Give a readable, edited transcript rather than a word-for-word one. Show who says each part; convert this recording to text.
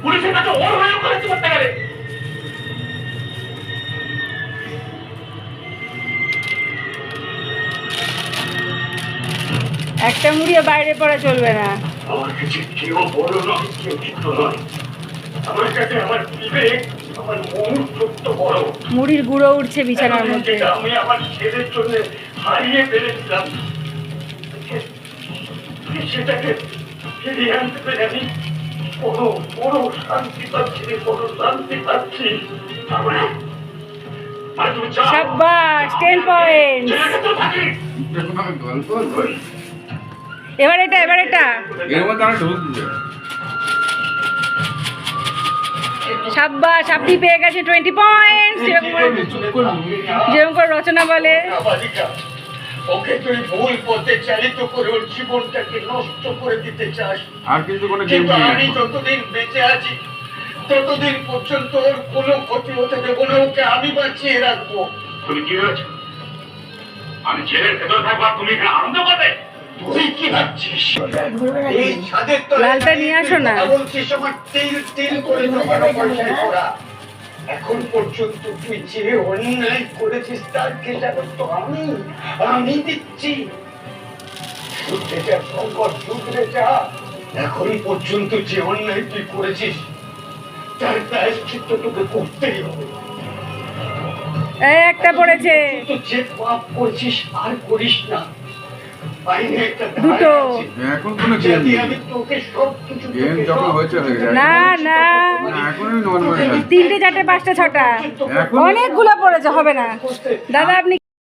Speaker 1: পুলিশের কাছে ওর হয়ে করেছি করতে গেলে।
Speaker 2: একটা মুড়িও বাইরে পড়া চলবে না।
Speaker 1: আমার কাছে কেউ বড় নয়, কেউ ছোট নয়। আমার কাছে আমার বিবেক, আমার মন সত্য বড়।
Speaker 2: মুড়ির গুঁড়ো উঠছে বিছানার মধ্যে।
Speaker 1: যেটা আমি আমার ছেলের জন্য হারিয়ে ফেলেছিলাম, সেটাকে ফিরিয়ে আনতে পেরে আমি বড় বড় শান্তি পাচ্ছি, বড় শান্তি পাচ্ছি।
Speaker 2: সাব্বাস, 10 পয়েন্ট। এবার এটা সাব্বাস, আপনি পেয়ে গেছে 20 পয়েন্ট। যেরকম করে রচনা বলে,
Speaker 1: ওকে তুই ভুল পথে চালিত করে ওর জীবনটাকে নষ্ট করে দিতে চাস।
Speaker 3: আর কিন্তু
Speaker 1: আমি যতদিন বেঁচে আছি ততদিন পর্যন্ত ওর কোনো ক্ষতি হতে দেবো না, ওকে আমি বাঁচিয়ে রাখবো। তুমি কি হয়েছো? আমি ছেলের ভেতর থাকবো, তুমি এখানে আনন্দ পাবে? তুই কি ভাবছিস? এই ছাদের
Speaker 2: লালটা নিয়ে আসো না।
Speaker 1: বলছিস আমার তিল তিল করে জমানো পয়সায় করা। এখন পর্যন্ত তুই যে অন্যায় করেছিস তার খেসারত তো আমি দিচ্ছি। শুধরে যা শঙ্কর, শুধরে যা। এখন পর্যন্ত যে অন্যায় তুই করেছিস তার প্রায়শ্চিত্ত তোকে করতেই হবে।
Speaker 2: এই একটা পড়েছে।
Speaker 1: যে পাপ করছিস আর করিস না।
Speaker 2: দুটো।
Speaker 3: এখন কোনো গেম নেই।
Speaker 1: আমি তোকে সব কিছু
Speaker 3: গেম যখন হয়েছে হয়ে যায়।
Speaker 2: না না,
Speaker 3: এখন আমি নর্মাল
Speaker 2: 3টে 4টে 5টা 6টা
Speaker 3: এখন
Speaker 2: অনেকগুলো পড়েছে, হবে না দাদা। আপনি